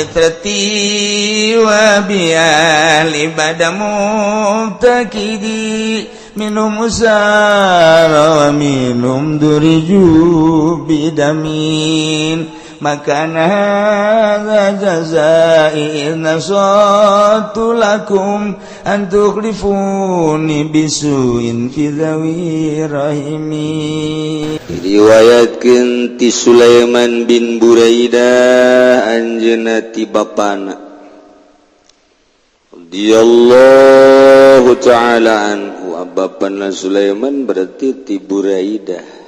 itrati wa bial ibadamu takidi minum usara wa minum duriju bidamin makana hadza jazai nasatu lakum an tukhlifuni bisuin fi dzawi rahimi. Diriwayatkeun ti Sulaiman bin Buraidah anjeunna ti bapana radhiyallahu ta'ala anhu. Bapana Sulaiman berarti ti Buraidah.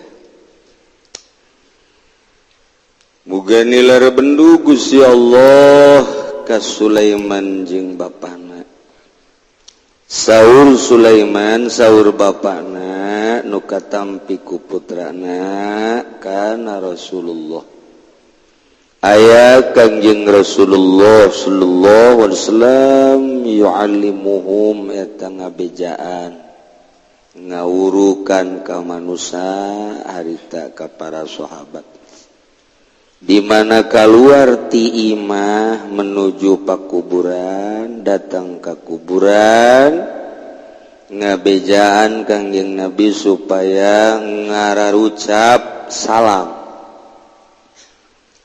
Muga nilar bendu Gusti Allah ka Sulaiman jeung bapana. Saur Sulaiman saur bapana nu katampi ku putrana kana Rasulullah. Aya Kangjeng Rasulullah sallallahu alaihi wasallam yu'allimuhum eta ngabejaan ngawurukan ka manusia harita ka para sahabat. Di mana keluar ti imah menuju pakuburan, datang ke kuburan, ngabejaan Kangjeng Nabi supaya ngararucap salam.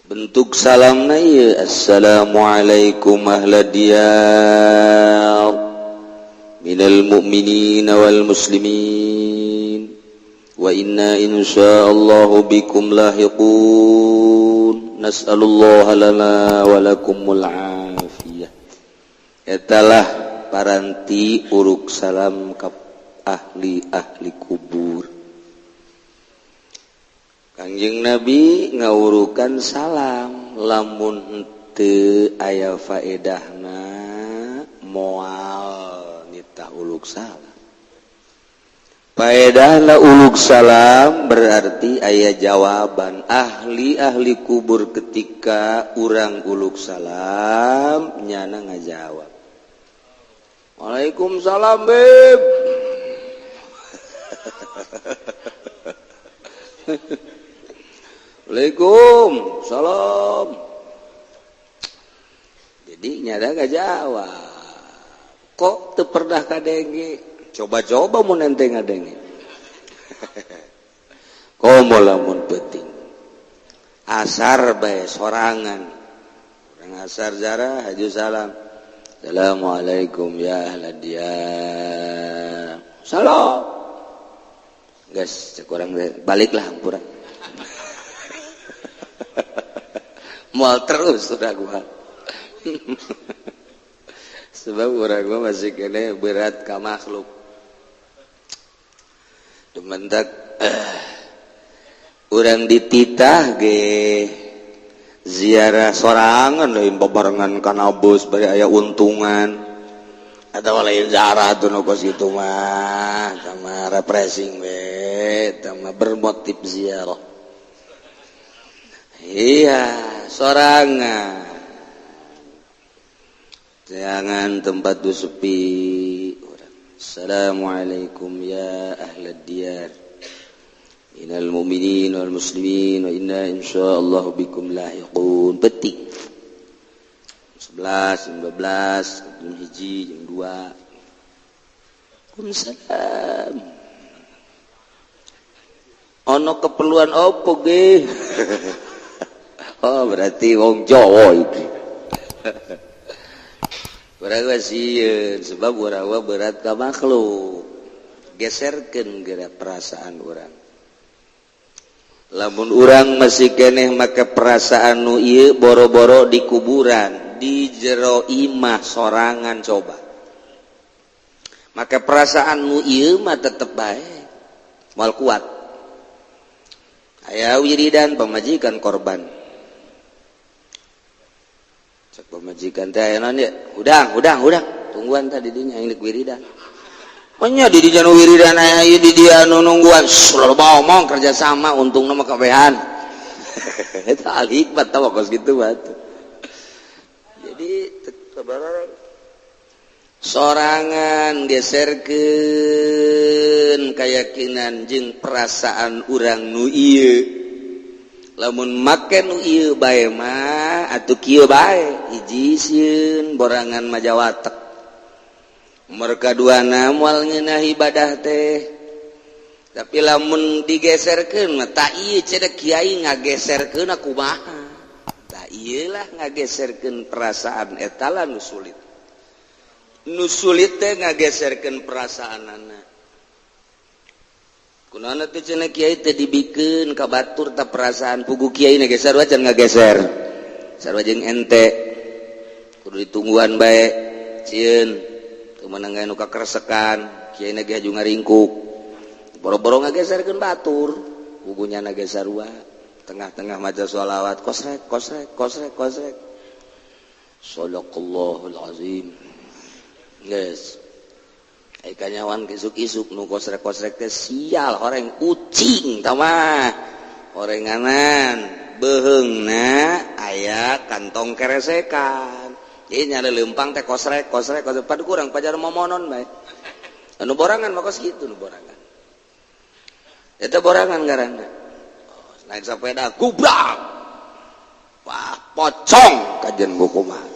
Bentuk salamna ieu assalamualaikum ahlad diyar minal mu'minina wal muslimin wa inna insyaallahu bikum lahiqun nas'alullah lana wa lakumul afiyah. Etalah paranti uruk salam ka ahli kubur. Kangjeng Nabi ngawurukan salam lamun teu aya faedahna moal nitah uluk salam. Faedahna uluk salam berarti aya jawaban ahli kubur ketika urang uluk salam nyana ngajawab. Waalaikumsalam beb. Waalaikumsalam. Jadi nyana ngajawab. Kok teu pernah kadenge? Coba-coba mun ente ngadenge. Komo lamun penting. Asar bae sorangan. Urang asar zarah haju salam. Assalamualaikum ya ahlad diyar. Salam. Guys, cek urang baliklah hampura. Moal terus sudah gua. Sebab urang gua masih kene berat ka makhluk. Dementak urang dititah ge ziarah sorangan lain babarengan kana bos bari aya untungan atawa lain ziarah teh nu kos kitu mah sama refreshing we sama bermotif ziarah. Iya sorangan jangan tempat tu sepi. Assalamualaikum ya ahlad diyar minal mu'minin wal muslimin wa inna insyaallah bikum lahiqun. Petik 11, 12, jam 1, jam 2. Waalaikumsalam. Ono keperluan opo ge? Oh berarti wong Jawa iki. Urang sieun sebab urang berat ka makhluk. Geserkeun geura perasaan urang. Lamun urang masih keneh make perasaan nu ieu boro-boro di kuburan, di jero imah sorangan coba. Make perasaan nu ieu mah tetep bae. Moal kuat. Aya wiridan pamajikan korban. Cek pemajikan teh aya naon ya? Udang. Tungguan tadi dinya inglik wiridan. Nya di dinya nu wiridan aya ieu di dia nu nungguan. Loba omong kerja sama untungna mah kabehan. Eta al hikmat tah kos kitu batu. Jadi sabarang sorangan geserkeun keyakinan jeung perasaan urang nu ieu lamun make nu ieu bae mah atuh kieu bae hiji sieun borangan majawatek nomor kaduana moal ngeunah ibadah teh tapi lamun digeserkeun mah tah ieu cenah kiai ngageserkeun kumaha tah ieu lah ngageserkeun perasaan eta lah nu sulit teh ngageserkeun perasaanana kunaon teh cenah kiai teh dibikeun ka batur tah perasaan pugu kiai na geser wae can ngageser sarua jeung ente kudu ditungguan bae cieun teu meunang anu kakresekan kiai na ge haju ngaringkuk boro-boro ngageserkeun batur pugunya na geser wae tengah-tengah maca sholawat kosrek shadaqallahul azim geus kanyawan isuk-isuk nu kosrek-kosrek teh sial horeng ucing tamah horenganan beheungna aya kantong keresekan jadi nyale leumpang teh kosrek padu kurang pajar momonon bae anu borangan mah kos kitu nu borangan eta borangan ngaranna naik sepeda gubrak wah pocong kajen kumaha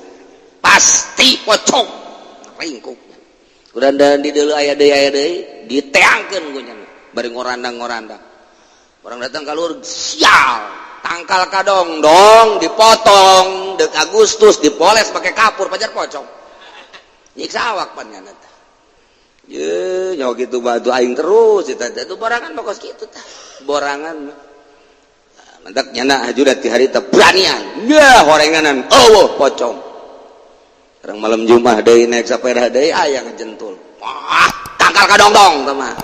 pasti pocong ringkuk kudandan di deuleu aya deui diteangkeun ku nya bari ngorandang-ngorandang orang datang ka luhur sial tangkal kadongdong dipotong deuk Agustus dipoles pakai kapur pajar pocong nyiksa awak pan nya tah ye nya kitu batu aing terus eta teh borangan mah kos kitu tah borangan mantak nyana hajudat ti hari teh beranian ya horenganan eueuh pocong orang malam Jumat deui naik sepeda deui aya ngejentul wah tangkal kadongdong teh mah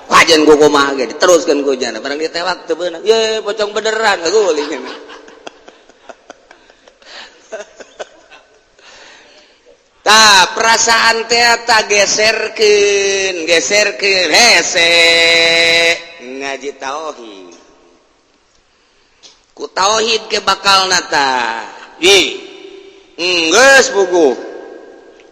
lajen ku kumaha ge diteruskeun ku jana barang ditewak teu beunang ye pocong beneran guling tah perasaan teh ta geserkeun hese ngaji tauhid ku tauhid ke bakalna tah geus buku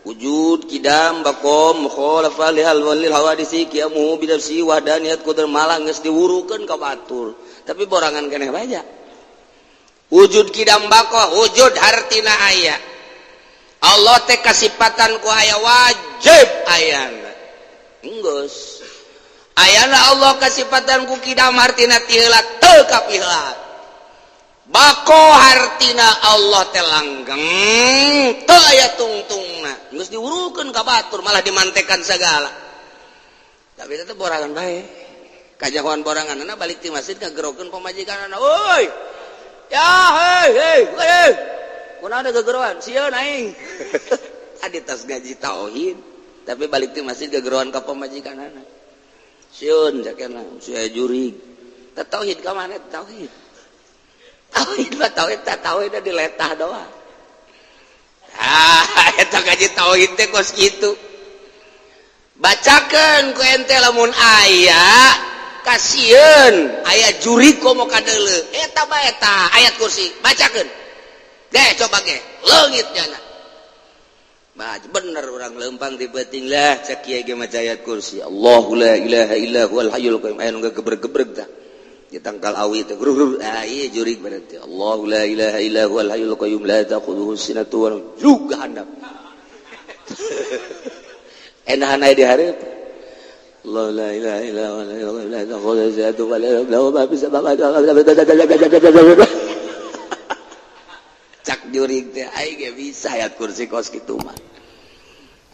wujud kidam bakom mukhalafah lihal walil hawadisi qiyamu bidafsi wahdaniyat qudar malang geus diwurukeun ka batur tapi borangan keneh bae wujud kidam bako wujud hartina aya Allah teh kasipatan ku aya wajib ayana geus ayana Allah kasipatan ku kidam hartina ti heula teu kapiheula bako hartina Allah teh langgeng teu aya tungtungna geus diurukeun ka batur malah dimantekan sagala tapi eta borangan bae kajagoan boranganna balik ti masjid ngagerokeun pamajikanna oi ya hei kunaon ada gegeroan sieun aing adi tas ngaji tauhid tapi balik ti masjid gegeroan ka pamajikanna sieun jakena sia jurig teh tauhid ka mana tauhid tauhid diletah doang eta ngaji tauhid teh kos kitu bacakeun ku ente lamun aya kasieun aya juri komo kadeuleu eta bae eta ayat kursi bacakeun ge coba ge leungit nya baca bener urang leumpang ti beuting lah cek kieu ge maca ayat kursi Allahu la ilaha illa huwal hayyul qayyum aya nu gebreg-gebreg tah ditangkal awi teh grur ieu jurig berarti Allahu la ilaha illa huwal hayyul qayyum la ta'khudhuhu sinatun wa nawm juga handap enahan aya di hareup Allahu la ilaha illa huwa la ta'khudhuhu sinatun wa la nawm ma fis samawati cak jurig teh aing ge bisa ayat kursi kos kitu mah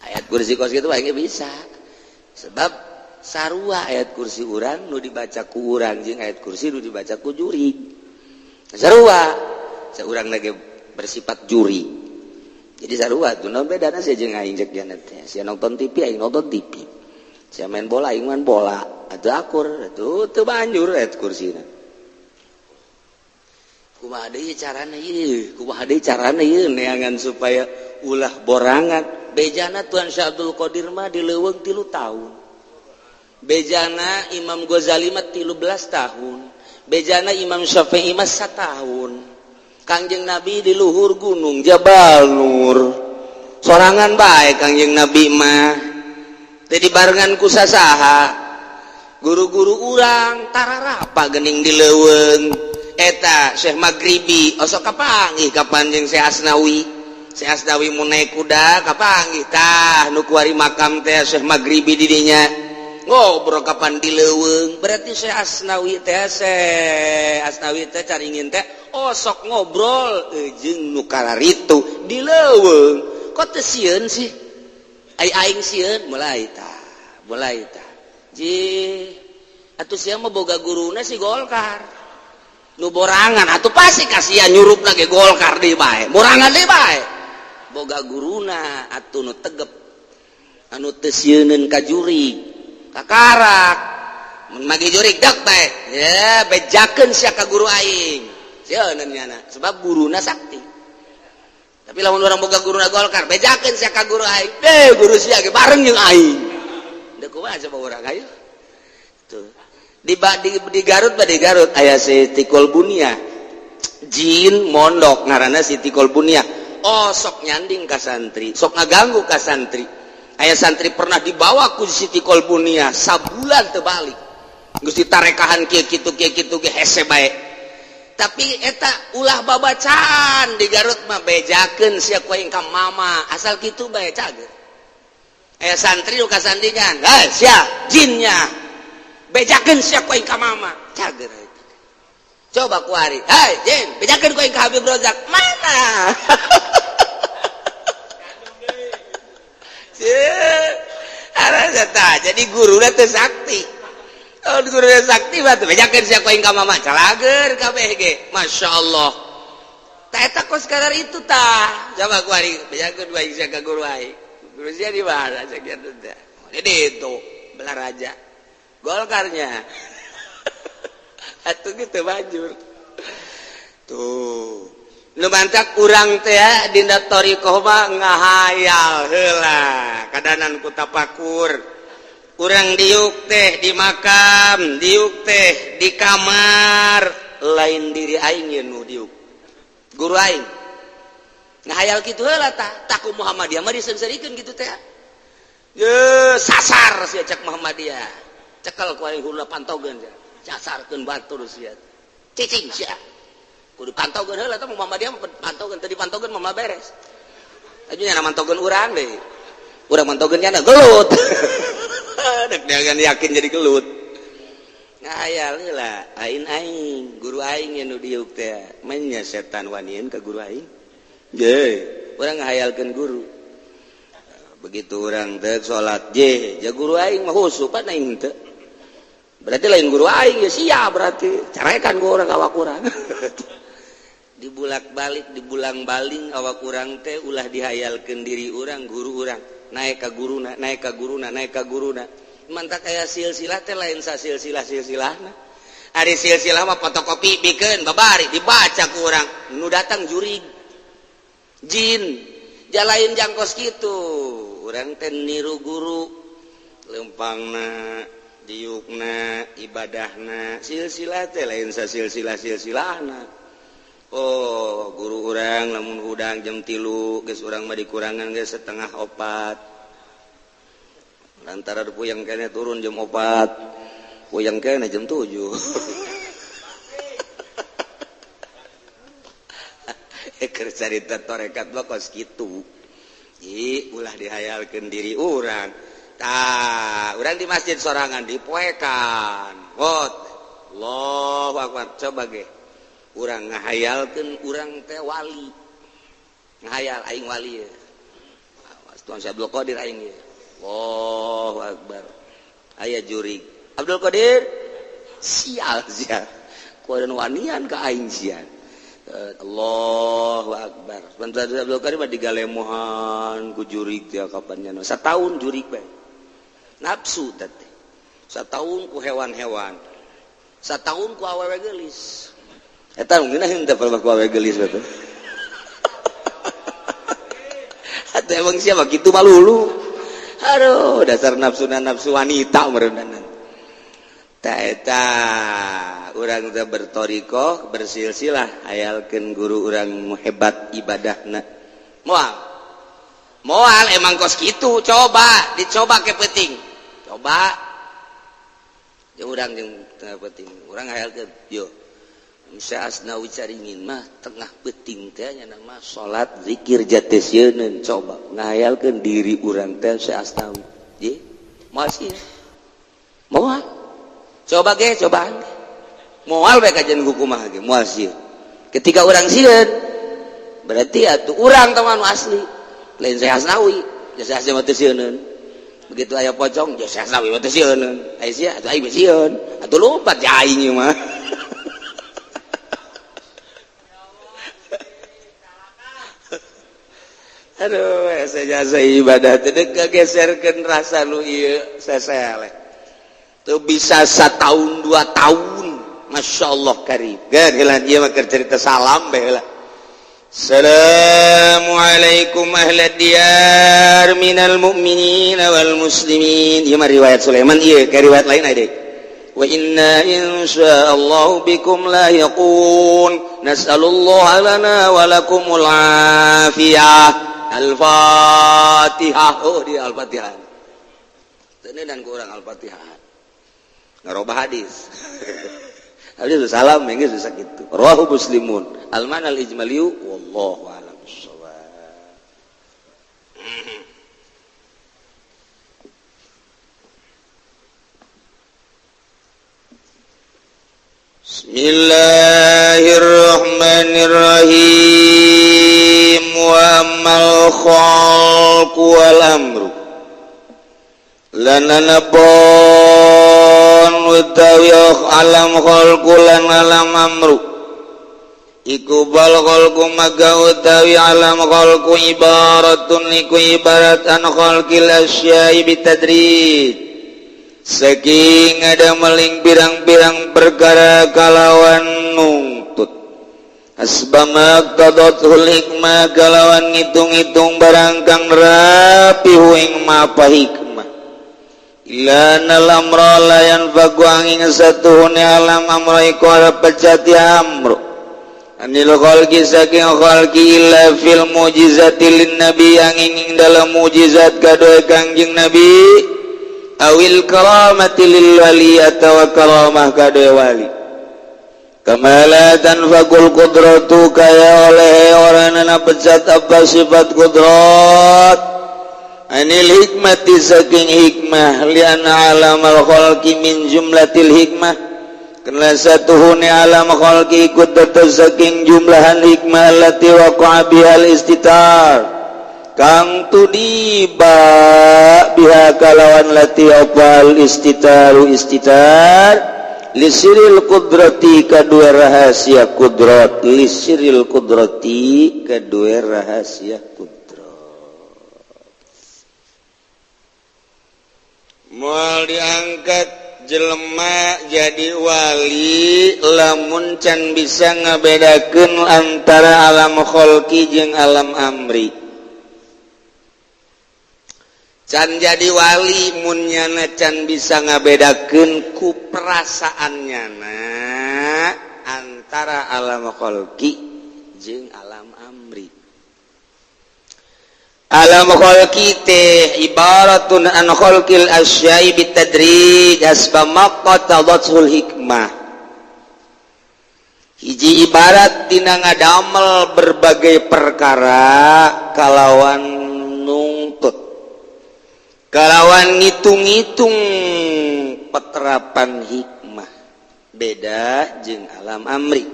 ayat kursi kos kitu aing ge bisa sebab sarua ayat kursi urang nu dibaca ku urang jeung ayat kursi nu dibaca ku juri sarua saurang lagi bersifat juri jadi sarua tuh naon bedana sia jeung aing cek diana teh sia nonton TV aing nonton TV sia main bola aing main bola atuh akur atuh teu banjur ayat kursina kumaha deui carana ieu neangan supaya ulah borangan bejana Tuan Syekh Abdul Qadir mah dileuweung 3 tahun bejana Imam Ghazali mah 13 tahun bejana Imam Syafi'i mah 1 tahun Kangjeng Nabi di luhur gunung Jabal Nur sorangan bae Kangjeng Nabi mah teu dibarengan ku sasaha guru-guru urang tararapa geuning di leuweung eta Syekh Maghribi osok kapanggih kapan jeung Syekh Asnawi mun naik kuda kapanggih tah nu kuari makam teh Syekh Maghribi di dinya ngobrol kapan di leuweung berarti Syekh Asnawi teh caringin teh osok ngobrol jeung nu kararitu di leuweung kok teu sieun sih aing sieun mulai tah ji atuh sia mah boga guruna si Golkar nu borangan atuh pasti kasihan nyurupna ge Golkar deui bae borangan deui bae boga guruna atuh nu tegep anu teu sieuneun ka jurig ka karak mun mage jurig dak bae ya bejakeun sia ka guru aing sieuneun nyana sebab guruna sakti tapi lamun urang boga guruna Golkar bejakeun sia ka guru aing guru sia ge bareng jeung aing da kumaha coba urang ayo tuh di Garut aya Siti Kolbunia jin mondok ngaranna Siti Kolbunia sok nyanding ka santri sok ngaganggu ka santri aya santri pernah dibawa ku Siti Kolbunia sabulan teu balik geus ditarekahan kieu kitu ge hese bae tapi eta ulah babacaan di Garut mah bejakeun sia ku aing ka mama asal kitu bae cager aya santri nu kasandingan sia jinnya bejakeun sia ku aing ka mama cager coba kuari jin bejakeun ku aing ka Habib Rozak mana jadi guruna teu sakti guruna sakti mah teu bejakeun sia ku aing ka mama calager kabeh ge masyaallah tah eta kos kadar itu tah coba kuari bejakeun ku aing sia ka guru aing guru sia di mana sia kitu teh di ditu belah raja Golkarnya atuh gitu banjur tuh nu mantak urang teh dina thariqah mah ngahayal heula kadanan ku tapakur urang diuk teh di makam diuk teh di kamar lain diri aing ye nu diuk guru aing ngahayal kitu heula tah taku Muhammadiyah mah disengsarikeun kitu teh ye sasar sia cek Muhammadiyah cekal ku aing huruna pantogeun casarkeun batur sia cicing sia kudu pantogeun heula tah Muhammadiyah pantogeun teu dipantogeun mah beres ajunya mantogeun urang deui urang mantogeun nya gelut dek dengan yakin jadi gelut ngayal heula aing guru aing nu diuk teh manya setan wanieun ka guru aing ye urang ngahayalkeun guru begitu orang teh salat ja guru aing mah husu pan aing teu berarti lain guru aing ya sia berarti carekan ku urang awak urang dibulak-balik dibulang-baling awak urang teh ulah dihayalkeun diri urang guru urang naik ka guruna mantak aya silsilah teh lain sa silsilah-silsilahna ari silsilah mah fotokopi bikeun babari dibaca ku urang nu datang jurig jin jalain jangkos kitu urang teh niru guru lempangna diukna ibadahna silsilah teh lain sa silsilah-silsilahna guru urang lamun hudang jam 3 geus urang mah dikurangan geus setengah 4 lantaran puyang kene turun jam 4 puyang kene jam 7 keur carita torekat mah kos kitu ulah dihayalkeun diri urang urang di masjid sorangan dipoekan Allahu Akbar coba ge urang ngahayalkeun urang teh wali ngahayal aing wali ya Tuan Abdul Qadir aing ya Allahu Akbar aya jurig Abdul Qadir sial kuadan wanian ka aing sia Allahu Akbar sebentar Abdul Qadir mah digalemohan ku jurig teh kapan nya sataun jurig bae nafsu teh sataun ku hewan-hewan sataun ku awewe geulis eta mungkin henteu pernah ku awewe geulis betul atuh emang siapa kitu malulu aduh dasar nafsu wanita merendanan ta eta urang teh bertorikoh bersilsilah hayalkeun guru urang hebat ibadahna moal emang kos kitu dicoba ke penting coba jeung urang jeung penting urang hayalkeun yo Asnawi caringin mah tengah peting teh nama salat zikir jatesieun coba ngayalkeun diri urang teh Asnawi ye masih moal coba ge cobaan moal bae kajian kumaha ge moal sieun ketika urang sieun berarti atuh urang teman asli lain Syekh Asnawi jasa Asnawi teh sieun begitu aya pocong jasa Asnawi teh sieun aya sia atuh ai sieun atuh lompat ja aing mah. Aduh, jasa ibadah teh kegeserkeun rasa nu ieu sesele. Tuh bisa 1 tahun 2 tahun, masyaallah karim. Gan heula ieu mah keur cerita salam bae heula. Assalamualaikum ahlad diyar minal mu'minin wal muslimin. Ieu mah riwayat Sulaiman ieu, ka riwayat lain aya deui. Wa inna insyaallah bikum lahiqun. Nas'alullah lana wa lakumul afiyah. Al-Fatihah. Oh dia Al-Fatihah. Ini dan kurang Al-Fatihah. Ngarobah hadis. Hadis salam mengge susah gitu. Rawahu Muslimun. Al-man al-ijmaliyu wallahu a'lam bissawab. Bismillahirrahmanirrahim. Wa amal khalqu wal amru lananabon utawi alam khalqu lan alam amru iku bal khalqu maga utawi alam khalqu ibaratun iku ibarat an khalqil asya'i bitadrij saking ada meling pirang-pirang perkara kalawan nungtut asbamak tadatul hikmah kalawan ngitung-ngitung barang kang rapi huing mapa hikmah ilana lamra layan fagu angin satuhune alam amra iku arep pecati amru anil khalqi saking khalqi illa fil mujizati lin nabi angin dalam mujizat kadoe kangjeng nabi awil karamati lil wali atawa karamah kadoe wali kamalatan fakul kudratu kaya oleh orang nana pecat apa sifat kudrat anil hikmati saking hikmah liana alam al-khalqi min jumlatil hikmah karena satuhuni alam khalqi ikut tetap saking jumlahan hikmah lati waqa'a bihal istitar kang tudiba biha kalawan lati opal istitaru istitar lisiril kudrati kedua rahasia kudrat lisiril kudrati kedua rahasia kudrat moal diangkat jelema jadi wali lamun can bisa ngabedakeun antara alam khalqi jeung alam amri can jadi wali mun nyana can bisa ngabedakeun ku perasaannya antara alam khalqi jeung alam amri. Alam khalqi teh ibaratun an khalqil asya'i bitadrij asbama qatadatul hikmah. Hiji ibarat tina ngadamel berbagai perkara kalawan nungtut kalawan ngitung-ngitung peterapan hikmah beda jeung alam amri.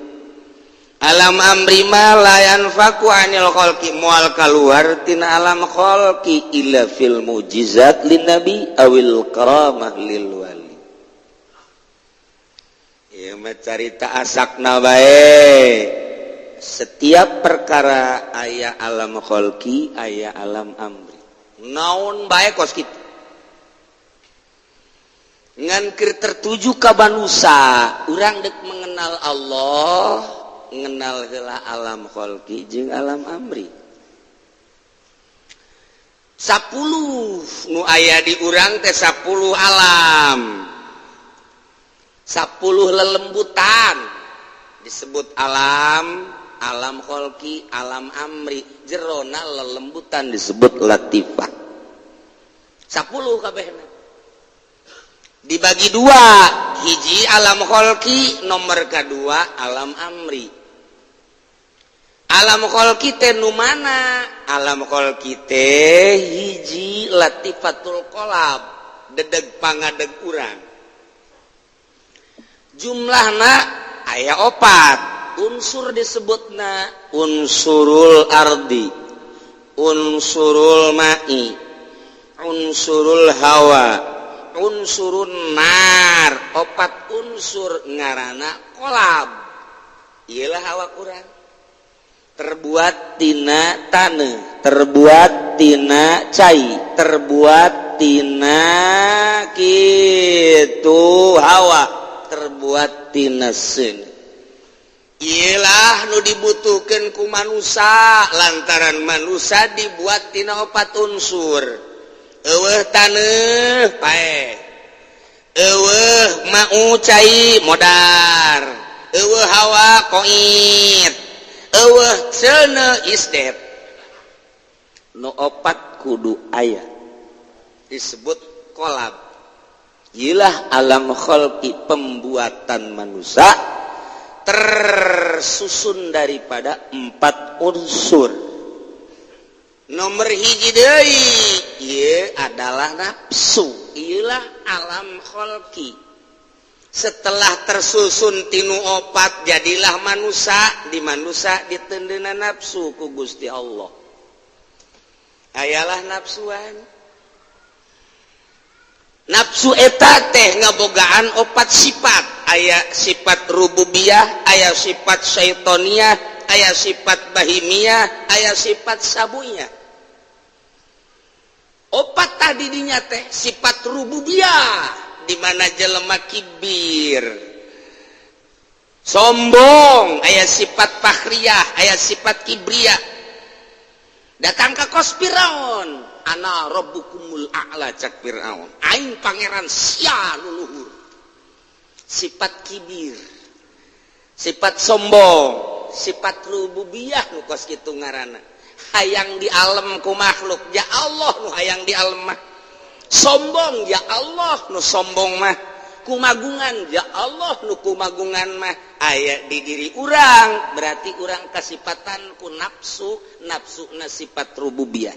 Alam amri mah layan faku anil khalqi moal kaluar tina alam khalqi illa fil mujizat lin nabi awil karamah lil wali. Ieu mah carita asakna bae. Setiap perkara aya alam khalqi aya alam amri. Naon bae kos kitu ngan keur tertuju ka manusia urang dek mengenal Allah mengenal heula alam khalqi jeung alam amri 10 nu aya di urang teh 10 alam 10 lelembutan disebut alam khalqi alam amri jerona lelembutan disebut latifah 10 kabehna dibagi 2 hiji alam kholqi, nomor kedua alam amri. Alam kholqi teh nu mana? Alam kholqi teh hiji latifatul qalab, dedeg pangadeg urang. Jumlahna aya 4. Unsur disebutna unsurul ardi, unsurul ma'i, unsurul hawa, unsurun nar. 4 unsur ngaranna qalab. Iyalah awak urang. Terbuat tina taneuh, terbuat tina cai, terbuat tina kitu hawa, terbuat tina seun. Iyalah nu dibutuhkeun ku manusia lantaran manusia dibuat tina 4 unsur. Eueuh taneuh pae, eueuh mau cai modar, eueuh hawa koit, eueuh seuneu isdet. Nu 4 kudu aya disebut qalab. Iyalah alam khalqi, pembuatan manusia tersusun daripada 4 unsur. Nomor hiji deui ieu adalah nafsu. Iyalah alam khalqi. Setelah tersusun tinu 4 jadilah manusia. Di manusia ditendeuna nafsu ku Gusti Allah. Ayalah nafsuan. Nafsu eta teh ngabogaan 4 sifat. Aya sifat rububiyah, aya sifat syaitoniyah, aya sifat bahimiyah, aya sifat sabuyah. 4 tadi dinya teh sifat rububiyah, di mana jelema kibir, sombong, aya sifat fakhriyah, aya sifat kibriyah. Datang ke kos Firaun, ana rabbukumul a'la, cak Firaun, aing pangeran sia nu luhur. Sifat kibir, sifat sombong, sifat rububiyah nu kos kitu ngaranna. Hayang di alam ku makhluk, ya Allah nu hayang di alam mah. Sombong, ya Allah nu sombong mah. Kumagungan, ya Allah nu kumagungan mah. Aya di diri urang, berarti urang kasifatan ku nafsu, nafsuna sifat rububiyah.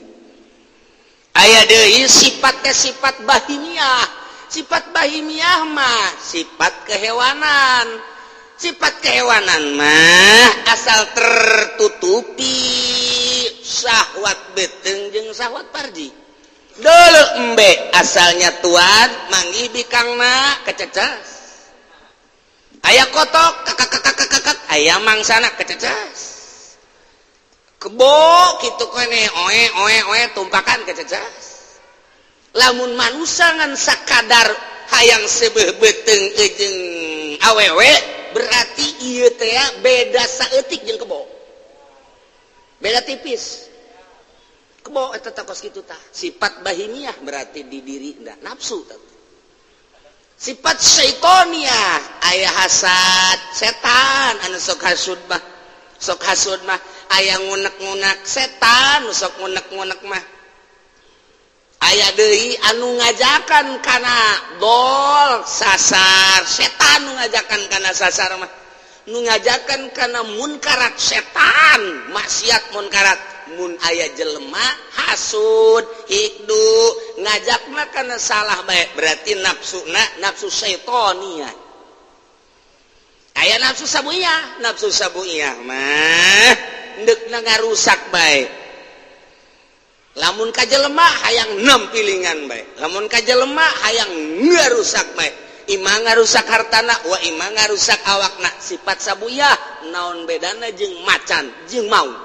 Aya deui sifat teh sifat bahimiyah. Sifat bahimiyah mah sifat kehewanan. Sifat kehewanan mah asal tertutupi syahwat beteng jeung syahwat farji. Deuleu embe asalnya tuan manggih bikangna kececas. Aya kotok kakak aya mangsana kececas. Kebo kitu kene oe tumpakan kececas. Lamun manusia ngan sakadar hayang sebeuh beteng jeung awewe, berarti ieu teh beda saeutik jeung kebo. Beda tipis. Kebo eta takos kitu tah. Sifat bahimiyah berarti di diri nda nafsu tah. Sifat syaitoniyah aya hasad setan anu sok hasud mah. Sok hasud mah aya ngunek-ngunek setan nu sok ngunek-ngunek mah. Aya deui anu ngajakan kana dol sasar setan, nu ngajakan kana sasar mah nu ngajakan kana munkarat setan, maksiat munkarat. Mun aya jelema hasud hikdu ngajakna kana salah bae, berarti nafsuna nafsu syaitoniyah. Aya nafsu sabuyah mah deukna ngarusak bae. Lamun ka jelema hayang nempilingan bae, lamun ka jelema hayang ngarusak bae. Imah ngarusak hartana, wa imah ngarusak awakna. Sifat sabuyah naon bedana jeung macan jeung maung.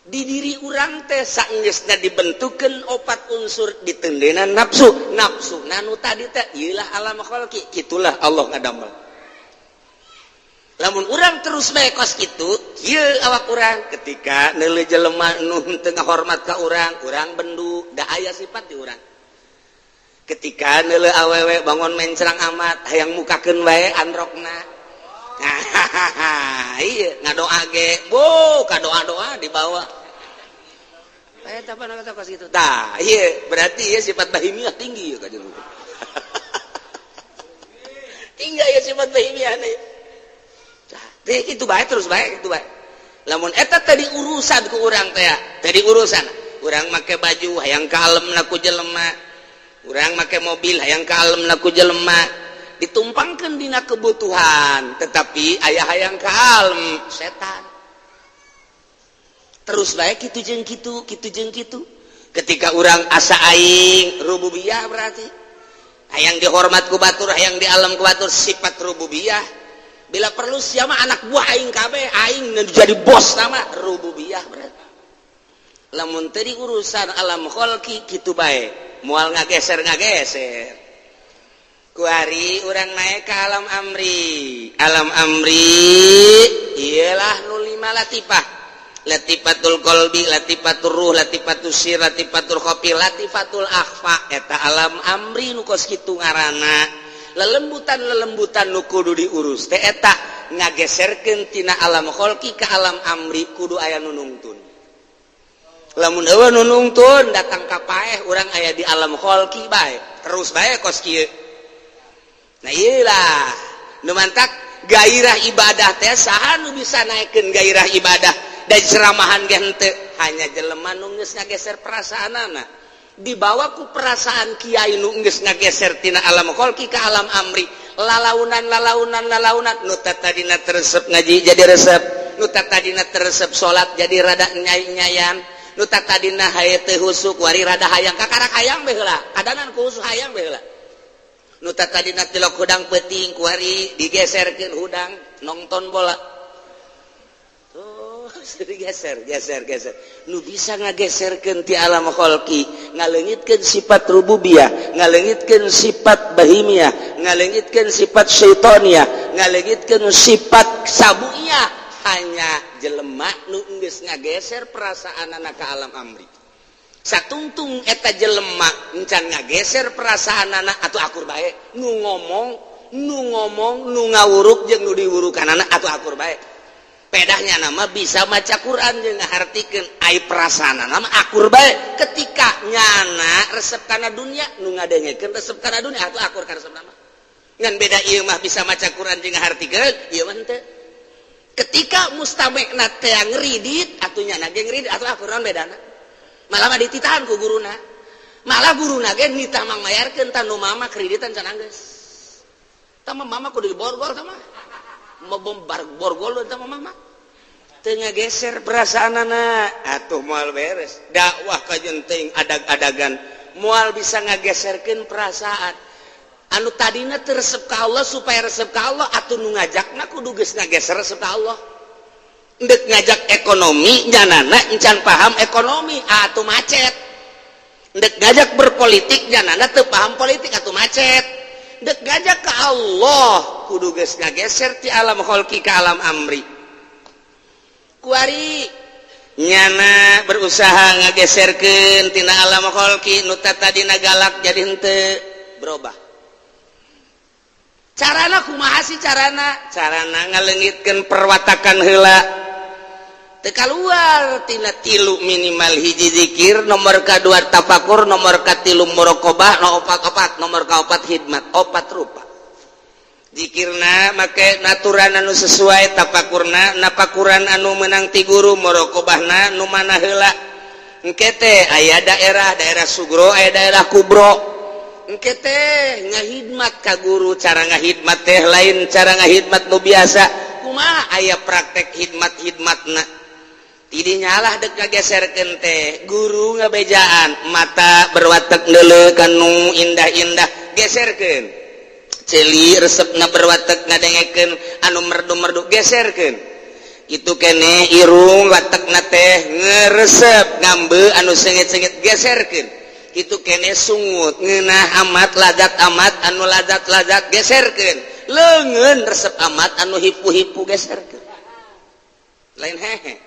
Di diri urang teh saenggeusna dibentukeun 4 unsur ditendena nafsu. Nafsu nanu tadi teh ieulah alam khalqi, kitulah Allah ngadamel. Lamun urang terus bae kos kitu, ieu awak urang ketika neuleuh jelema nu teu ngahormat ka urang bendu, da aya sifat di urang. Ketika neuleuh awewe bangun mencrang amat, hayang mukakeun wae androkna. Ieu ngadoa ge, bo kadoa-doa dibawa. Eta apa kata kos kitu? Tah, ieu berarti ieu sifat bahimiyah tinggi ieu ka jeung. sifat bahimiah itu baik terus baik itu baik lamun eta tadi urusan ku urang teh tadi urusan urang make baju hayang kalem na ku jelema urang make mobil hayang kalem na ku jelema ditumpangkeun dina kebutuhan tetapi aya hayang kalem setan terus baik kitu jeung kitu ketika urang asa aing rububiyah berarti hayang dihormat ku batur hayang di alam ku batur sifat rububiyah bila perlu siapa anak buah aing kabeh aing jadi bos nama rububiyah berarti lamun tadi urusan alam kholqi kitu bae moal ngageser ku hari urang naik ke alam amri iyalah nu 5 latifah latifatul qalbi latifatul ruh latifatul sir latifatul khofi latifatul akhfa eta alam amri nu kos kitu ngaranna lelembutan nu kudu diurus teh eta ngageserkeun tina alam kholqi ka alam amri kudu aya nu nungtun lamun eueuh nu nungtun datang ka paeh urang aya di alam kholqi bae terus bae kos kieu nah ieu lah nu mantak gairah ibadah teh saha nu bisa naikeun gairah ibadah dan ceramahan ge henteu hanya jelema nu geus ngageser perasaanana dibawa ku perasaan kiai nu geus ngageser tina alam kholqi ka alam amri lalaunan nu tadina teresep ngaji jadi resep nu tadina teresep salat jadi rada nyai-nyayan nu tadina haye teu husuk wari rada hayang kakarak hayang bae heula kadanan ku husuk hayang bae heula nu tadina tilok hudang peuting ku wari digeserkeun hudang nonton bola geser nu bisa ngageserkeun ti alam kholqi ngaleungitkeun sifat rububiyah ngaleungitkeun sifat bahimiyah ngaleungitkeun sifat syaitoniyah ngaleungitkeun sifat sabuiyah hanya jelema nu geus ngageser perasaanana ka alam amri satungtung eta jelema encan ngageser perasaanana atuh akur bae nu ngomong nu ngawuruk jeung nu diwurukanana atuh akur bae pedahnya nama bisa maca Quran jeung ngahartikeun ai prasana nama akur bae ketika nyana resep kana dunya nu ngadengekeun resep kana dunya atuh akur ka resep nama ngan beda ieu mah bisa maca Quran jeung ngahartikeun ieu mah henteu ketika mustamekna teh ngridit atuh nyana ge ngridit atuh akur naon bedana malah mah dititahan ku guruna malah guruna ge nitah mangmayarkeun tanu mama kreditan can anggeus tah mama kudu diborgol tah mah membombar borgol eta mama teu ngageser perasaanana atuh moal beres dakwah ka jenting adag-adagan moal bisa ngageserkeun perasaan anu tadina teu resep ka Allah supaya resep ka Allah atuh nu ngajakna kudu geus ngageser resep ka Allah endek ngajak ekonomi nyanana encan paham ekonomi atuh macet endek ngajak berpolitik nyanana teu paham politik atuh macet dek ngajak ke Allah kudu geus ngageser ti alam kholqi ka alam amri kuari nyana berusaha ngageserkeun tina alam kholqi nu tadina galak jadi henteu berubah carana kumaha sih carana ngaleungitkeun perwatakan heula teu kaluar tina 3 minimal hiji zikir nomor kadua tafakur nomor katilu muraqabah nomor kaopat hidmat 4 rupa zikirna make naturan anu sesuai tafakurna napakuran anu meunang ti guru muraqabahna nu mana heula engke teh aya daerah sugro aya daerah kubro engke teh ngahidmat ka guru cara ngahidmat teh lain cara ngahidmat nu biasa kumaha aya praktek hidmatna tidinya lah dek ngageserkeun teh guru ngabejaan mata berwatek neuleuh kanu indah-indah geserkeun celi resepna berwatek ngadengekeun anu merdu-merdu geserkeun itu kene irung watekna teh ngeresep ngambeu anu sengit-sengit geserkeun itu kene sungut ngeunah amat anu lazat geserkeun leungeun resep amat anu hipu-hipu geserkeun lain hehe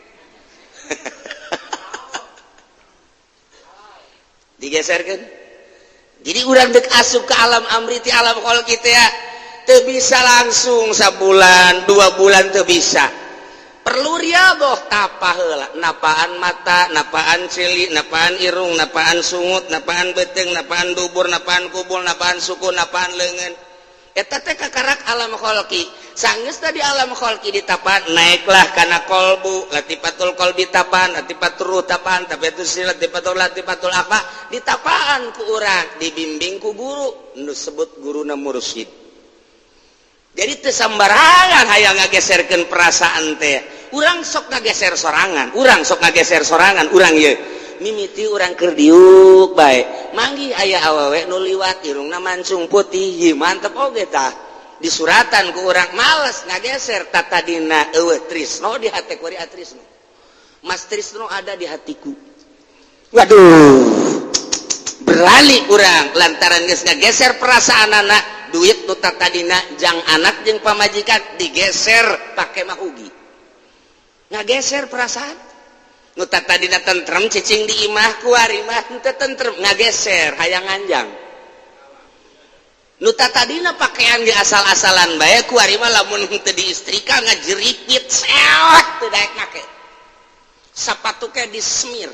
digeserkan jadi urang dek asup ke alam amri ti alam kholqi teh teu bisa langsung sabulan 2 bulan teu bisa perlu riadoh tapa heula napaan mata napaan cili napaan irung napaan sungut napaan beteng napaan dubur napaan kubul napaan suku napaan leungeun eta teh kakarak alam kholqi sanggeus tadi alam kholqi ditapan naiklah kana kolbu latifatul qalbi tapan latifatul ruh tapan latifatul apa ditapaan ku urang dibimbing ku guru nu sebut guruna mursyid jadi teu sambarangan hayang ngageserkeun perasaan teh urang sok ngageser sorangan urang ieu mimiti urang keur diuk bae manggi aya awewe nu liwat irungna mancung putih mantep oge tah di suratan ku urang males ngageser tatadina eueuh trisno di hate kuari atrisno mas trisno ada di hatiku waduh berani urang lantaran geus ngageser perasaan anak duit nu tatadina jang anak jeung pamajikan digeser pake mahugi ngageser perasaan nu tatadina tentrem cicing di imah kuari mah teu tentrem ngageser hayang anjang nu tatadina pakaian di asal-asalan bae kuari mah lamun teu diistrika ngajeripit sewet teu daek make sapatu ke dismir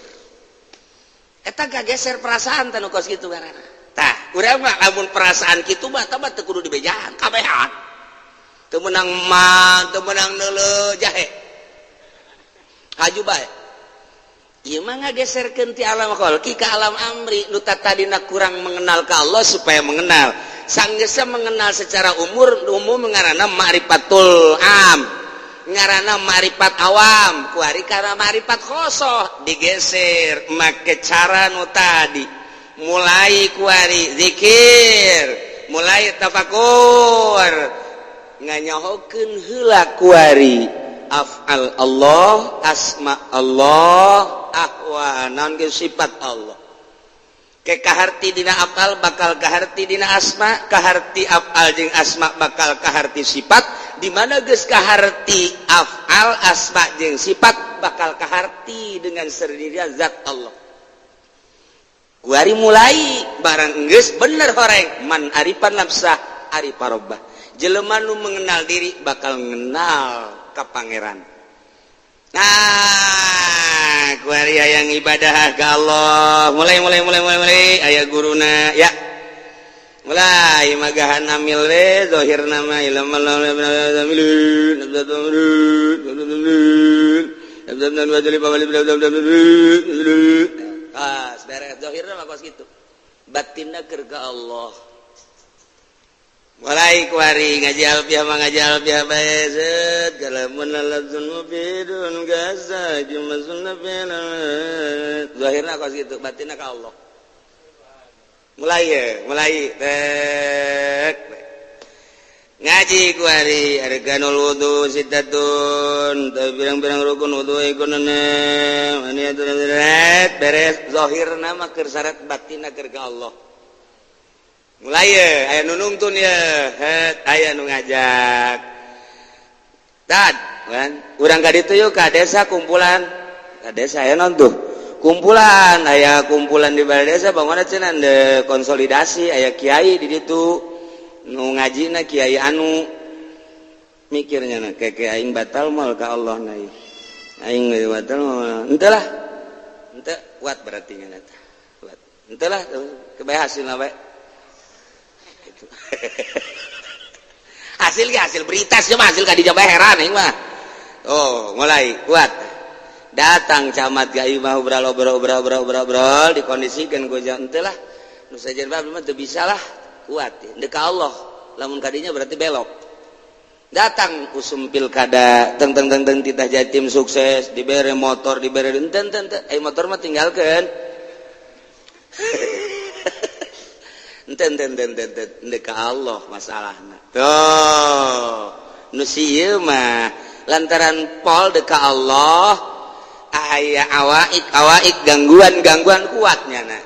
eta gageser perasaan teh nu kos kitu garana tah urang mah lamun perasaan kitu mah tah teu kudu dibejahan kabehan teu meunang mah teu meunang neuleuh jahe haju bae ieu mah ngageserkeun ti alam kholqi ka alam amri nu tatadina kurang mengenal ka Allah supaya mengenal sanggeusna mengenal secara umum ngaranna ma'rifatul am ngaranna ma'rifat awam kuari kana ma'rifat khosoh digeser make cara nu tadi mulai kuari zikir mulai tafakur nganyahokeun heula kuari af'al Allah asma Allah ahwanan ge sifat Allah ke kaharti dina af'al bakal kaharti dina asma kaharti af'al jeung asma bakal kaharti sifat di mana geus kaharti af'al asma jeung sifat bakal kaharti dengan sendirinya zat Allah kuari mulai barang geus bener horeng man arifan nafsah arifa rabbah jelema nu mengenal diri bakal mengenal ka pangeran. Nah, kuari hayang ibadah ka Allah. Mulai aya guruna ya. Mulai magahan amil we zahirna ma ilmu beres zahirna mah kos kitu. Batinna keur ka Allah. Mulai kuari ngaji alfiah bae set kalamun lazun mufidun gaza jumasun fina zahirna kos kitu batinna ka Allah mulai tek ngaji kuari arkanul wudu sitatun birang-birang rukun wudu ikunana maniatun beres zahirna mah keur syarat batinna keur ka Allah mulai aya nu nungtun aya nu ngajak tad kan urang ka ditu yeuh ka desa kumpulan ka desa aya non tuh kumpulan aya kumpulan di balai desa bangunna cenah de konsolidasi aya kiai di ditu nu ngajina kiai anu mikirnya na ke aing batal moal ka Allah na aing batal moal henteu lah henteu kuat berarti ngana teh kuat henteu lah kebae hasilna bae hasil berita sih mah hasil kadija bae heran aing mah oh mulai kuat datang camat ka imah obrol dikondisikeun ku jam teh lah nu sajen bae mah teu bisa lah kuat teu ka Allah lamun kadinya berarti belok datang usum pilkada teng titah Jatim sukses dibere motor dibere enten motor mah tinggalkeun enten ka Allah masalahna tuh nu sieu mah lantaran pol deka Allah aya awaik gangguan kuatnya na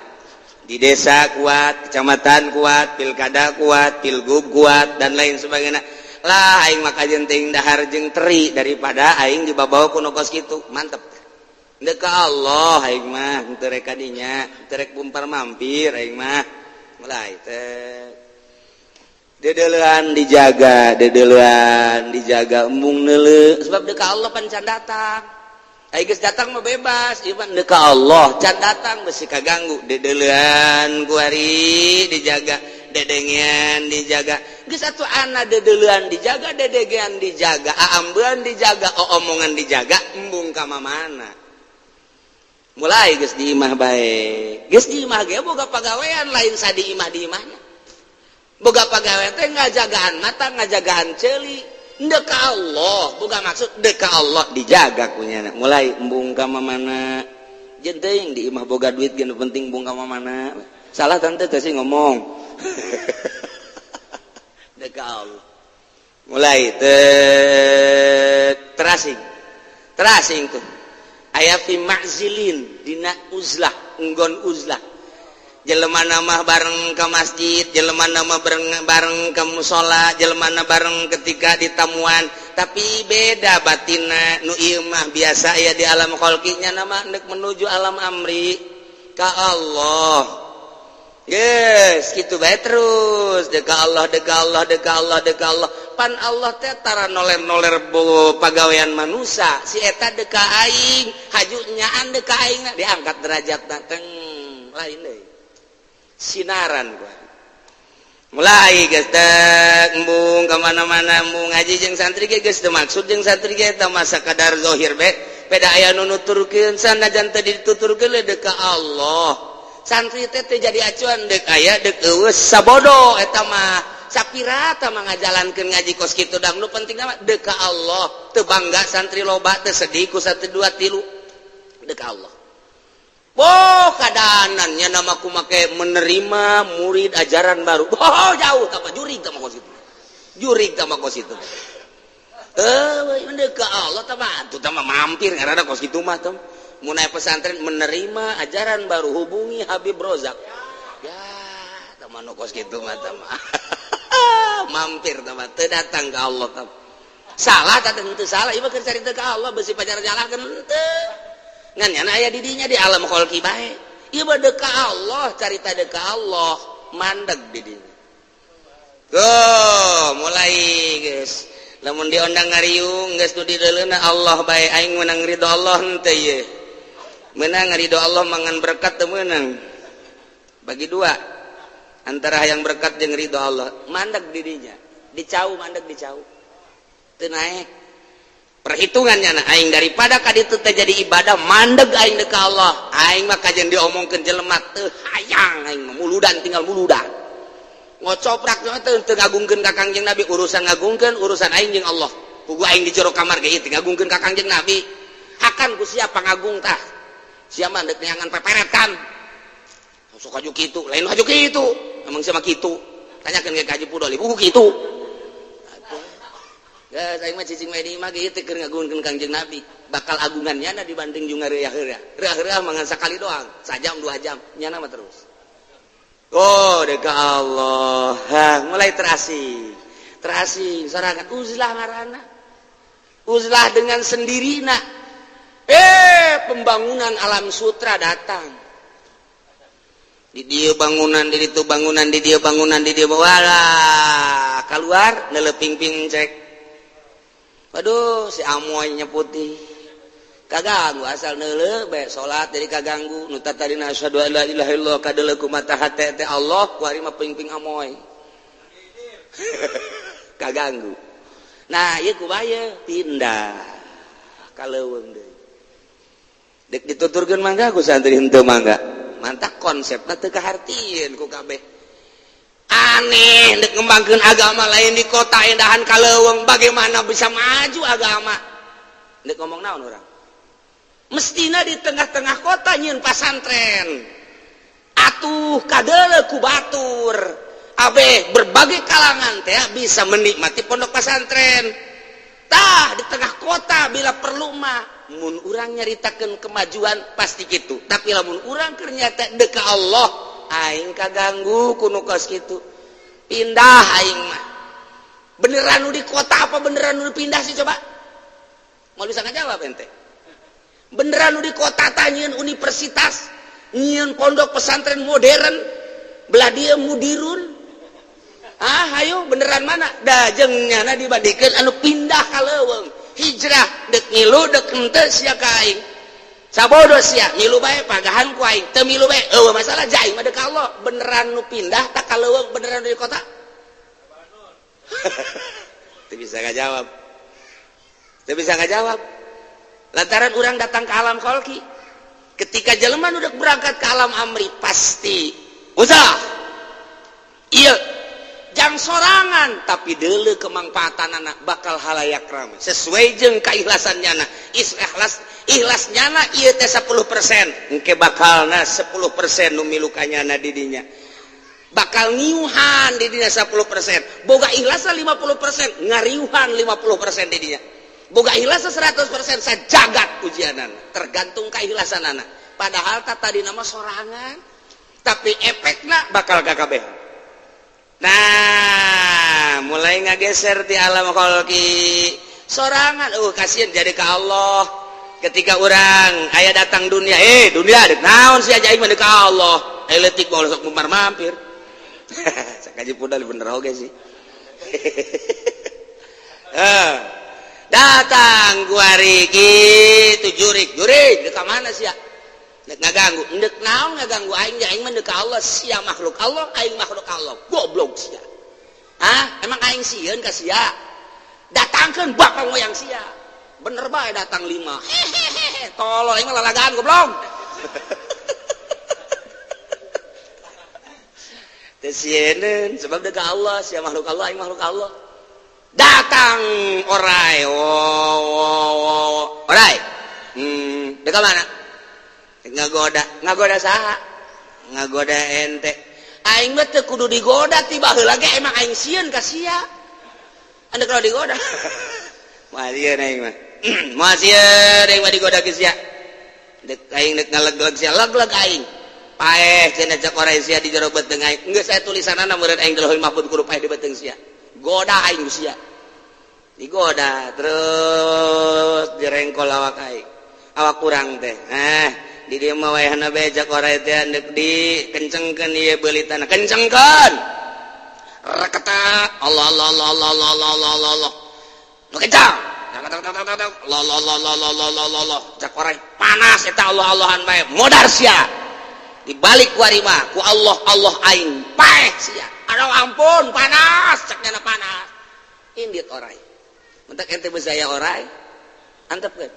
di desa kuat kecamatan kuat pilkada kuat pilgub kuat dan lain sebagainya lah aing maka jenting dahar jeung teri daripada aing dibabawa ku nu kos kitu mantep deka Allah aing mah teu rek kadinya teu rek bumpar mampir aing mah mulai teh dedeulean dijaga embung neuleuh sebab deka Allah pan can datang ai geus datang mah bebas ieu mah deka Allah can datang besi kaganggu dedeulean kuari dijaga dedengian dijaga geus atuh anak dedeuleuan dijaga dedegean dijaga aambeun dijaga omongan dijaga embung ka mana mulai geus di imah bae geus di imah ge boga pagawean lain sadi imah di imahnya boga pagawean teh ngajagaan mata ngajagaan ceuli dek ka Allah boga maksud dek ka Allah dijaga kunyana mulai embung ka mana jenteng di imah boga duit geuning penting embung ka mana salah tante teh sih ngomong dek ka Allah mulai terasing tuh aya fi ma'zilin dina uzlah enggon uzlah jelema mah bareng ke masjid jelema mah bareng ke mushola jelema bareng ketika di tamuan tapi beda batinna nu ieu mah biasa aya di alam khalqinya nama hendak menuju alam amri ka Allah yes gitu bae terus deka Allah pan Allah teh tara noler-noler pagawean manusia si eta deka aing haju nyaan deka aing diangkat derajat dateng lain deui sinaran gua mulai geus teh embung ka mana-mana embung ngaji jeung santri ge geus teu maksud jeung santri ge eta mah sakadar zahir be beda aya nu nuturkeun sanajan teh dituturkeun deuk ka Allah santri teh teu jadi acuan deuk aya deuk eueus sabodo eta mah sapira tah mah ngajalankeun ngaji kos kitu dang nu penting mah deuk ka Allah teu bangga santri loba teu sedih ku 1 2 3 deuk ka Allah. Kadaanannya namaku make menerima murid ajaran baru. Jauh tambah jurig tambah kos itu. Jurig tambah kos itu. Deuk ka Allah tambah mampir ngaranna kos kitu mah teh. Mun aya pesantren menerima ajaran baru hubungi Habib Rozak. Ya, tambah nu kos kitu mah teh. Mampir tambah teu datang ka Allah teh. Salah tah teu salah ieu mah keur carita ka Allah beusi pacar nyalahkeun teu. Ngan nyana aya di dinya di alam khalqi bae ieu mah deuk ka Allah carita deuk ka Allah mandeg di dinya mulai geus lamun diondang ngariung geus nu dideuleuna Allah bae aing meunang ridho Allah henteu ye meunang ridho Allah mangan berkat teu meunang bagi dua antara hayang berkat jeung ridho Allah mandeg di dinya dicau mandeg dicau teu naek perhitungannya nah aing daripada kaditu teh jadi ibadah mandeg aing deuk ka Allah aing mah kajen diomongkeun jelema teu hayang aing mah muludan tinggal muludan ngocoprak teh teu ngagungkeun ka Kangjeng Nabi urusan ngagungkeun urusan aing jeung Allah pugu aing di jero kamar ge ieu teh ngagungkeun ka Kangjeng Nabi hakan ku siapa ngagung tah sia mah deuk neangan peperet kan sok aju kitu lain aju kitu emang sia mah kitu tanyakeun ke Haji Pudoli buku kitu ya, saya mah cicing mah di imah ge teh keur ngagunkeun Kangjeng Nabi. Bakal agungannya na dibanding jeung ngareah-reah. Reah-reah mangan sakali doang, sajam 2 jam, nyana mah terus. Deuk ka Allah. Mulai terasing. Terasing sorangan uzlah ngaranna. Uzlah dengan sendirina. Pembangunan alam sutra datang. Di dieu bangunan, di ditu bangunan, di dieu bangunan, di dieu walah keluar neuleuping-ping cek. Waduh si amoy nyeputi kaganggu asal neuleuh bae salat jadi kaganggu nu tatadina asyhadu an la ilaha illallah kadeuleuh kumaha hate teh Allah kuari mah ping-ping amoy kaganggu nah ieu kubaya pindah ka leuweung deui dek dituturkeun mangga ku santri henteu mangga mantap konsepna teu kahartieun ku kabeh aneh dek ngembangkeun agama lain di kota endahan ka leuweung bagaimana bisa maju agama dek ngomong naon urang mestina di tengah-tengah kota nyieun pasantren atuh kadeuleuh ku batur abeh berbagai kalangan teh bisa menikmati pondok pesantren tah di tengah kota bila perlu mah mun urang nyaritakeun kemajuan pasti kitu tapi lamun urang keur nyata deuk ka Allah aing kaganggu kuno kos kitu pindah aing mah beneran nu di kota apa beneran nu pindah sih coba mau bisa ngajawab ente beneran nu di kota tanyieun universitas nyieun pondok pesantren modern belah dia mudirun hayo beneran mana dajeng nyana dibandingkeun anu pindah ka leuweung hijrah dek ngilu dek henteu sia ka aing sabodo sia milu bae pagahan ku aing teu milu bae eueuh masalah jaing mah deuk ka Allah beneran nu pindah tak ka leuweung beneran di kota teu bisa ngajawab lantaran urang datang ke alam kholqi ketika jelema nu deuk berangkat ke alam amri pasti usah ieu jang sorangan tapi deuleu kemangpaatanana bakal halayak rame sesuai jeung kaikhlasannyana ikhlasnyana ieu teh 10% engke bakalna 10% nu milu kanyana di dinya bakal ngiuhan di dinya 10% boga ikhlasna 50% ngariuhan 50% di dinya boga ikhlasna 100% sajagat ujianana tergantung kaikhlasanana padahal tadi nama sorangan tapi efekna bakal kakabeh. Nah, mulai ngageser di alam kholqi sorangan kasihan jadi ka Allah ketika orang aya datang dunia dunia dek naon sia aing mah ka Allah leutik bae sok mumar mampir sakaji pudal bener oge sih datang guari gitu jurik dek ka mana sia dek ngaganggu endek naon ngaganggu aing mah ka Allah sia makhluk Allah aing makhluk Allah goblok sia emang aing sieun ka sia datangkeun bapak moyang sia bener bae datang 5 hehehe tolol aing mah lalagaan goblok teu sieun sebab dek ka Allah sia makhluk Allah aing makhluk Allah datang orai orai dek ka mana ngagoda saha ngagoda ente aing mah teu kudu digoda tiba heula ge emang aing sieun ka sia anda kalau digoda moal sieun aing mah moal sieun aing mah digoda ke sia dek aing dek ngaleg-leg sia leg-leg aing paeh cenah cek orek sia di jero beuteung aing geus saya tulisanana meureun aing Lauhul Mahfuz kudu paeh di beuteung sia goda aing sia digoda terus direngkol awak aing awak kurang teh di dieu mah wayahna becak orek teh andek dikencengkeun ieu beulitana kencengkeun rakata Allah Allah Allah Allah Allah Allah Allah Allah nu kencang Allah cak orek panas eta Allah Allahan bae modar sia dibalik kuari mah ku Allah Allah aing paeh sia aduh ampun panas caknya panas indit orai mentak ente beusaya orai antepkeun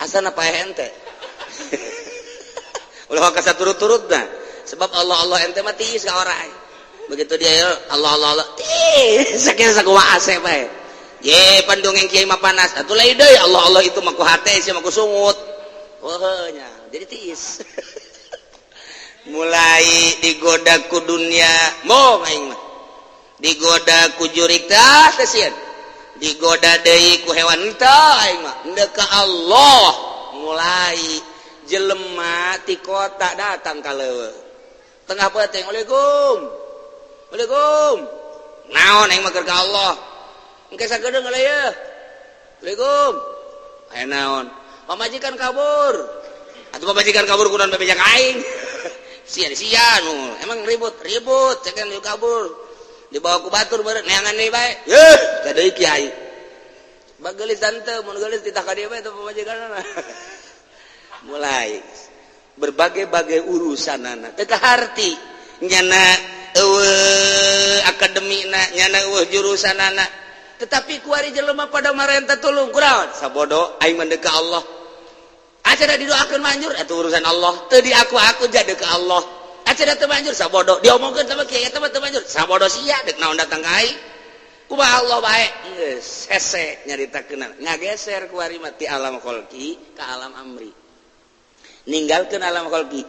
asana paeh ente ulah ka turut-turut dah sebab Allah Allah ente mah tiis ka orai begitu dia Allah Allah Allah tiis sakieu sakumaha ase bae ye pandongeng kiai mah panas atuh lain deui Allah Allah itu mah ku hate sia mah ku sungut nya jadi tiis mulai digoda ku dunia moh aing mah digoda ku jurik tah teh sieun digoda deui ku hewan tah aing mah endeu ka Allah mulai jelema ti kota datang ka leuweung tengah peuting Waalaikum naon aing mah keur ka Allah engke sagedeung ngaleuyeuh Waalaikum aya naon pamajikan kabur atuh pamajikan kabur kunaon babejak aing sia nu emang ribut cekan lu kabur dibawa ku batur beureun neangan deui bae yeuh teh deui kiai bageulis tante mun geulis ditah ka dieu bae teh pamajikanna mulai berbagai-bagai urusanana teu kaharti nyana eueuh akademina nyana eueuh jurusanana tetapi kuari jelema pada marenta tulung kunaon sabodo aing mah ka Allah acara didoakeun manjur eta urusan Allah teu diaku-aku jadi ka Allah acara teu manjur sabodo diomongkeun sama kiai eta mah teu manjur sabodo sia deuk naon datang ka aing kumaha Allah bae geus hese nyaritakeun ngageser kuari mah ti alam kholqi ka alam amri ninggalkeun alam kholqi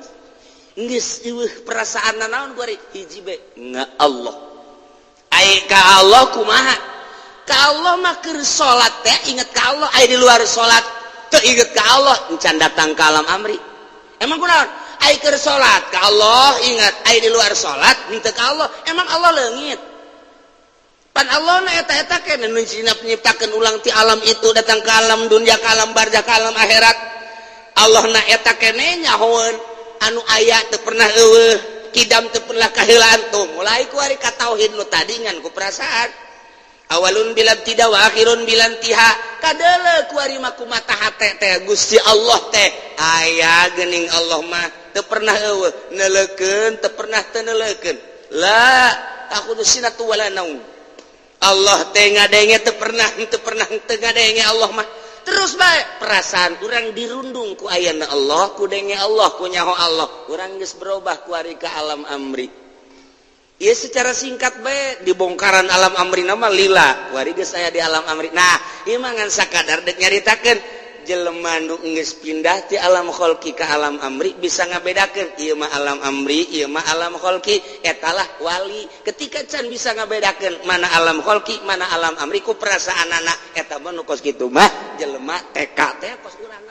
geus eueuh perasaanna naon kuari hiji bae Allah ai ka Allah kumaha ka Allah mah keur salat teh inget ka Allah ai di luar salat teu inget ka Allah encan datang ka alam amri emang kunaon ai keur salat ka Allah ingat ai di luar salat henteu ka Allah emang Allah leungit pan Allah na eta-eta keneh nu nyiptakeun ulang ti alam itu datang ke alam dunia ka alam barzakh ka alam akhirat Allah na eta keneh nyahoeun anu aya teu pernah eueuh kidam teu pernah kaheulaan tuh mulai ku ari ka tauhid nu tadi ngan ku perasaan awalun bilang tidak wa akhirun bilang tiha kadele kuari maku mata hate teh Gusti Allah teh aya geuning Allah mah teu pernah eueuh neleukeun teu pernah teu neleukeun la aku tu sinatu wala naum Allah teh ngadenge teu pernah teu ngadenge Allah mah terus bae perasaan urang dirundung ku ayana Allah ku denge Allah ku nyaho Allah urang geus berubah ku ari ka alam amri. Ya secara singkat bae di bongkaran alam amri nama lila wari geus aya di alam amri. Nah ieu mah ngan sakadar dek nyaritakeun jelema nu geus pindah ti alam khalqi ka alam amri bisa ngabedakeun ieu mah alam amri ieu mah alam khalqi etalah wali ketika can bisa ngabedakeun mana alam khalqi mana alam amri ku perasaanana eta mah nu kos kitu mah jelema TK teh kos urang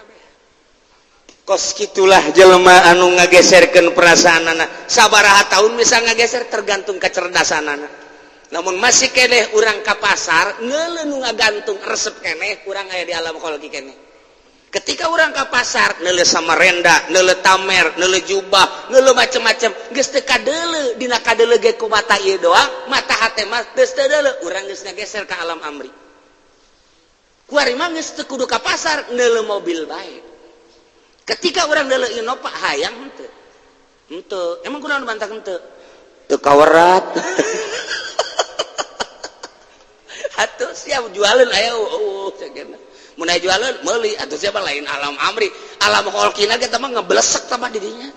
kos gitulah jelema anu ngageserkeun perasaanana sabaraha tahun bisa ngageser tergantung kecerdasanana namun masih keneh urang ka pasar ngeuleuh nu ngagantung resep keneh urang aya di alam khalqi keneh ketika urang ka pasar ngeuleuh samarenda ngeuleuh tamer ngeuleuh jubah ngeuleuh macem-macem geus teu kadeuleuh dina kadeuleuh ge ku mata ieu doang mata hate mah geus teu deuleuh urang geus ngageser ka alam amri kuari mah geus teu kudu ka pasar ngeuleuh mobil bae. Ketika orang dulu ino pak hayang ente emang kunaon bantah ente teu kawerat atuh siap jualan aya cenah mun aya jualan meuli atuh siapa lain alam amri alam khalqina ge mah ngeblesek tah didinya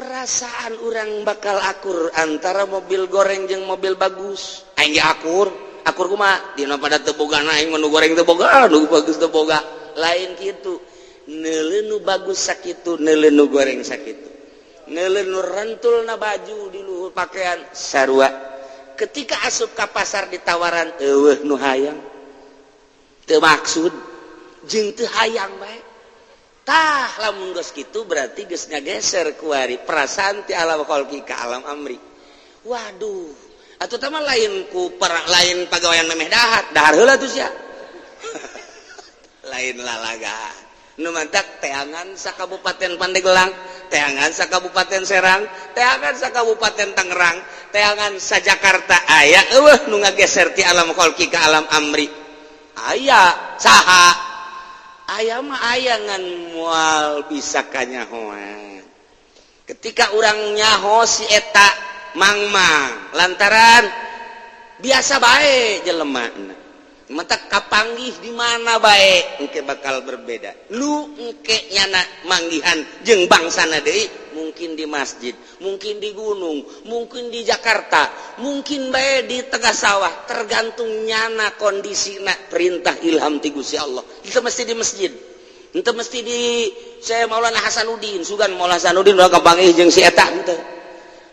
perasaan orang bakal akur antara mobil goreng jeung mobil bagus aing ge akur kumaha dina pada teu boga aing nu goreng teu boga nu bagus teu boga lain kitu neuleuh nu bagus sakitu neuleuh nu goreng sakitu neuleuh nu rentulna baju di luhur pakaian sarua ketika asup ka pasar ditawaran eueuh nu hayang teu maksud jeung teu hayang bae tah lamun geus kitu berarti geus ngageser ku ari perasaan ti alam khalqi ka alam amri waduh atuh tah mah lain ku lain pagawean memeh dahar heula tuh sia lain lalaga nu mantak teangan sa Kabupaten Pandeglang, teangan sa Kabupaten Serang, teangan sa Kabupaten Tangerang, teangan sa Jakarta aya eueuh nu ngageser ti alam khalqi ka alam amri. Aya saha? Aya mah aya ngan moal bisa kanyahoan. Ketika urang nyaho si eta mangmang lantaran biasa bae jelema. Mata kapanggih di mana bae engke bakal berbeda lu engke nyana manggihan jeung bangsana deui mungkin di masjid mungkin di gunung mungkin di Jakarta mungkin bae di tengah sawah tergantung nyana kondisina perintah ilham ti Gusti Allah itu mesti di masjid itu mesti di saya Maulana Hasanuddin sugan Maulana Hasanuddin udah kapanggih jeung si eta henteu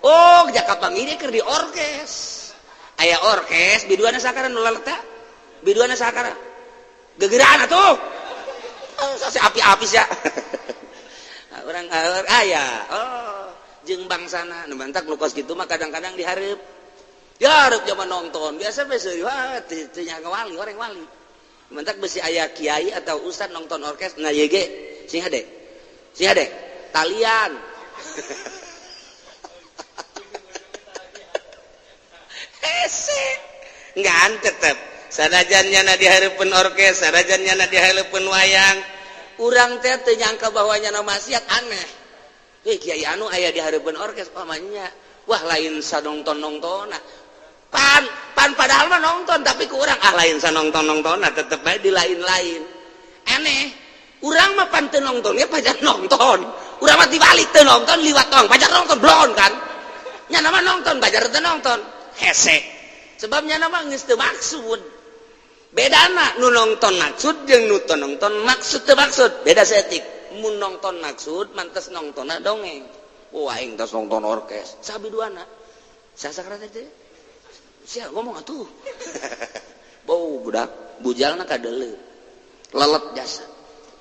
oh jak kapanggih dia keur di orkes aya orkes biduana sakara nu laleta biduana sakara gegeraan atuh sase api-api sia urang aya jeung bangsana nu bantak nu kos kitu mah kadang-kadang dihareup dihareup zaman nonton biasa bae seueuh teu nyaga wali orang wali bantak besi aya kiai atau ustad nonton orkes nah ye ge sing hade talian hese ngan tetep sadajan nyana dihareupeun orkes sadajan nyana dihareupeun wayang urang teh teu nyangka bahwa nyana maksiat aneh kiai anu aya dihareupeun orkes pamanya wah lain sanongton-nongtonna pan padahal mah nongton tapi ku urang lain sanongton-nongtonna tetep bae di lain-lain aneh urang mah pan teu nongton ge pajar nongton urang mah dibalik teu nongton liwat tong pajar nongton blon kan nyana mah nongton pajar teu nongton hese sebabnya nama geus teu maksud bedana nu nongton maksud jeung nu teu nongton maksud teu maksud beda setik mun nongton maksud mantes nongtonna dongeng aing tos nongton orkes sabiduana sasakra teh sia ngomong atuh bau budak bujalna kadeuleu lelet jasa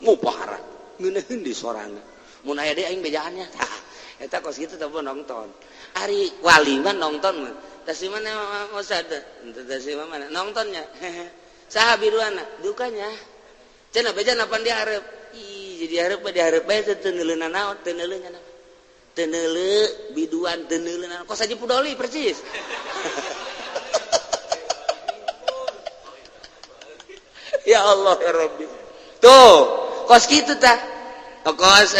ngupahara ngeuneun di sorana mun aya deui aing bejaannya tah eta kos kitu teh nonton ari wali mah nonton mah tas di mana Ustaz tas di mana nontonnya saha biduana dukanya cenah beja napan dihareup jadi dihareup bae teu neuleunan naon teu neuleuh nya teu neuleuh biduan teu neuleuh naon kos aja pudoli persis Ya Allah ya Rabbi. Tuh, kos kitu tah. Kos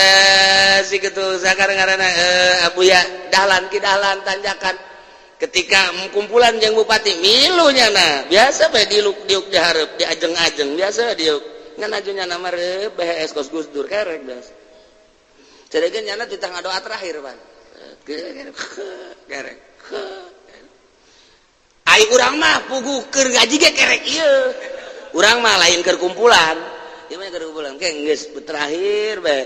si kitu sakarang-karana Abuya dahlan ki dahlan tanjakan. Ketika kumpulan jeung bupati milunya na biasa bae diuk dihareup diajeng-ajeng biasa diuk ngan ajunya nama reup BHS kos Gus Dur kerek biasa cedegeun nyana di tengah doa terakhir pan kerek ai urang mah puguh keur gaji ge kerek ieu urang mah lain keur kumpulan ieu mah keur kumpulan ke geus terakhir bae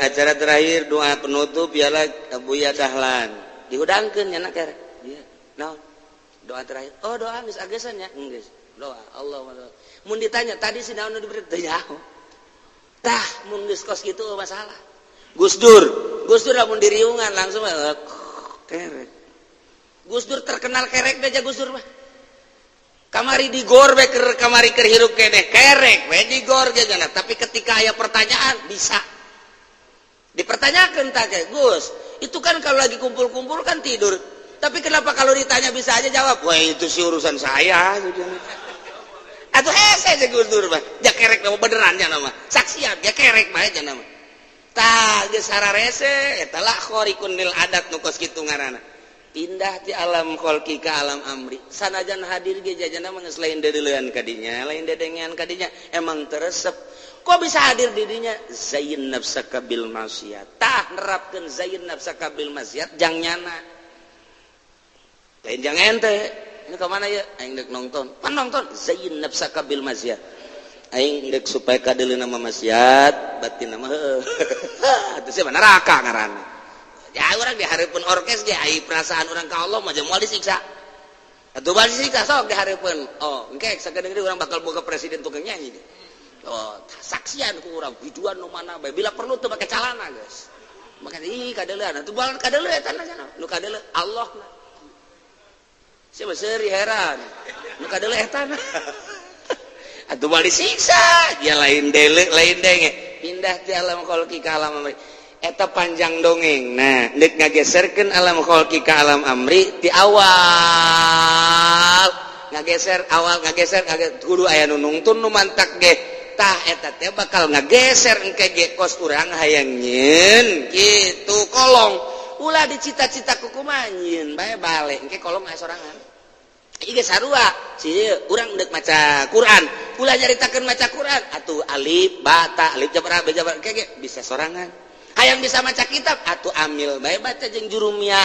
acara terakhir doa penutup ialah Abuya dahlan dihudangkeun nyana kerek ieu naon doa terakhir oh doa geus agesan nya geus doa Allah mun ditanya tadi si naon diberi teu nyaho tah mun geus kos kitu masalah Gus Dur lamun diriungan langsung kerek Gus Dur terkenal kerek aja Gus Dur mah kamari digor we keur kamari keur hirup keneh kerek we digor ge gana tapi ketika aya pertanyaan bisa dipertanyakan tak kayak Gus itu kan kalau lagi kumpul-kumpul kan tidur tapi kenapa kalau ditanya bisa aja jawab wah itu sih urusan saya atau hese aja Gus Dur mah ya kerek nama beneran ya nama saksian ya kerek mah aja nama tah geus sararese eta lah khorikun lil adat nu kos kitu ngaranna pindah ti alam kholqi ka alam amri sanajan hadir ge jajana mah geus lain deuleuan kadinya lain dedengean kadinya emang teresep kok bisa hadir di dinya zayin nafsaka bil maksiat tah nerapkeun zayin nafsaka bil maksiat jang nyana lain jang ente ini ke mana ya aing deuk nonton pan nonton zayin nafsaka bil maksiat aing deuk supaya kadeulina mah maksiat batinna mah atuh sia neraka ngaranna ya urang di hareupeun orkes ge ai perasaan urang ka Allah mah moal disiksa atuh bal disiksa sok di hareupeun oh engke sakedeung urang bakal boga presiden tukang nyanyi deh. Oh, saksian ku urang biduan nu mana bae bila perlu teu make calana geus. Maka ih kadeuleuan atuh balan kadeuleuh eta cenah. Nu kadeuleuh Allah na. Siapa seuri heran. Nu kadeuleuh eta na. Atuh bal disiksa, dia lain deuleu lain denge. Pindah ti alam kholqi ka alam amri. Eta panjang dongeng. Nah, deuk ngageserkeun alam kholqi ka alam amri ti awal. Ngageser kudu aya nu nungtun nu mantak ge. Tah eta teh bakal ngageser engke ge kos urang hayang nyeun kitu kolong ulah dicita-cita ku kumaha nyeun bae bale engke kolong aya sorangan ieu ge sarua si urang deuk maca Quran ulah nyaritakeun maca Quran atuh alif ba ta alif jabar ba jabar engke ge bisa sorangan hayang bisa maca kitab atuh amil bae baca jeung jurumiyah